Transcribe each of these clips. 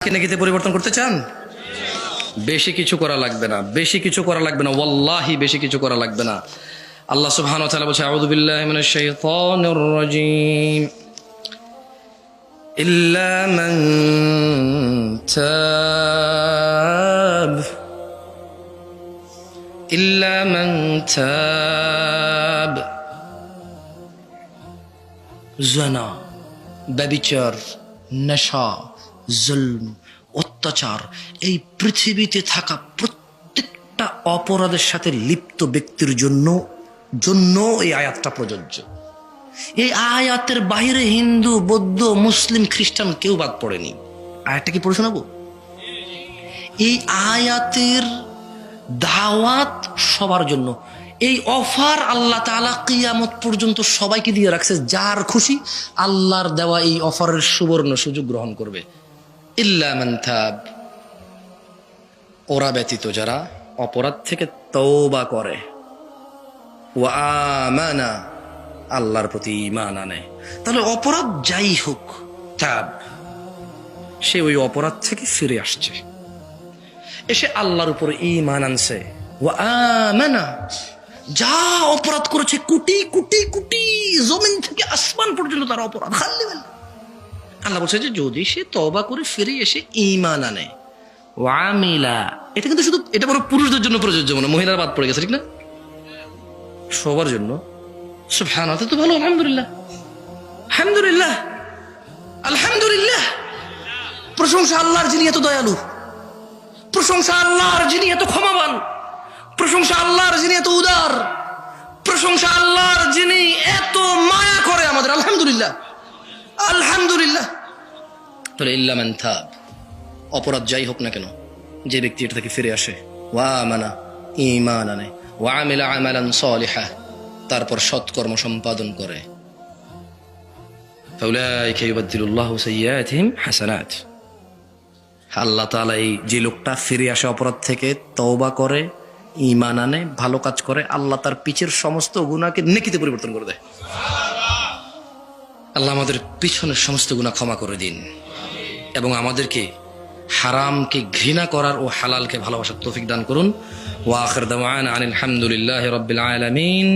নেকিতে পরিবর্তন করতে চান? বেশি কিছু করা লাগবে না, বেশি কিছু করা লাগবে না, ওয়াল্লাহি বেশি কিছু করা লাগবে না। আল্লাহ সুবহানাহু ওয়া তাআলা বলেছে, আউযু বিল্লাহি মিনাশ শাইতানির রাজীম, ইল্লা মান তাব, ইল্লা মান তাব। জিনা, ব্যভিচার, নেশা, জুলম, অত্যাচার, এই পৃথিবীতে থাকা প্রত্যেকটা অপরাধের সাথে লিপ্ত ব্যক্তির জন্য এই আয়াতটা প্রযোজ্য। এই আয়াতের বাইরে হিন্দু, বৌদ্ধ, মুসলিম, খ্রিস্টান কেউ বাদ পড়েনি। আয়াতটা কি পড়ে শোনাবো? এই আয়াতের দাওয়াত সবার জন্য। এই অফার আল্লাহ তাআলা কিয়ামত পর্যন্ত সবাইকে দিয়ে রাখছে। যার খুশি আল্লাহর দেওয়া এই অফারের সুবর্ণ সুযোগ গ্রহণ করবে। ইল্লা মান তাব, ওরা ব্যতীত যারা অপরাধ থেকে তওবা করে, ওয়া আমানা, আল্লাহর প্রতি ঈমান আনে। তাহলে অপরাধ যাই হোক, তাব, সে ওই অপরাধ থেকে ফিরে আসছে, এসে আল্লাহর উপর ঈমান আনছে। ওয়া আমানা, যা অপরাধ করেছে, কোটি কোটি কোটি, জমিন থেকে আসমান পর্যন্ত তার অপরাধ, আল্লাহ বলছে যে যদি সে তওবা করে ফিরে এসে ঈমান আনে, ওয়ামিলা, এটা কিন্তু শুধু এটা বড় পুরুষদের জন্য প্রযোজ্য, মানে মহিলার বাদ পড়ে গেছে, ঠিক না? সবার জন্য। সুবহানাল্লাহ, তো ভালো, আলহামদুলিল্লাহ, আলহামদুলিল্লাহ, আলহামদুলিল্লাহ। প্রশংসা আল্লাহর যিনি এত দয়ালু, প্রশংসা আল্লাহর যিনি এত ক্ষমাবান, প্রশংসা আল্লাহর যিনি এত উদার, প্রশংসা আল্লাহর যিনি এত মায়া করে আমাদের। আলহামদুলিল্লাহ, আলহামদুলিল্লাহ। তাহলে ইল্লা মান তাব, অপরাধ যাই হোক না কেন, যে ব্যক্তি এটা থেকে ফিরে আসে, ওয়া আমানা, ঈমান আনে, ওয়া আমিলা আমালান সালিহা, তারপর সৎকর্ম সম্পাদন করে, ফাউলাইকা ইউবাদদিলুল্লাহু সাইয়্যাতিহিম হাসানাত। আল্লাহ তাআলা এই যে লোকটা ফিরে আসে অপরাধ থেকে, তওবা করে, ঈমান আনে, ভালো কাজ করে, আল্লাহ তার পিছের সমস্ত গুনাহকে নেকিতে পরিবর্তন করে দেয়। আল্লাহ আমাদের পিছনের সমস্ত গুনাহ ক্ষমা করে দিন এবং আমাদেরকে হারামকে ঘৃণা করার ও হালালকে ভালোবাসার তৌফিক দান করুন। ওয়া আখির দাওয়ানা আনিল হামদুলিল্লাহি রাব্বিল আলামিন,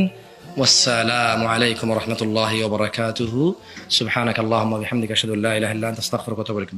ওয়াসসালামু আলাইকুম ওয়া রাহমাতুল্লাহি ওয়া বারাকাতুহু। সুবহানাকাল্লাহুম্মা ওয়া বিহামদিকা আশহাদু আল্লা ইলাহা ইল্লা আনতা আস্তাগফিরুকা ওয়া আতুবু ইলাইক।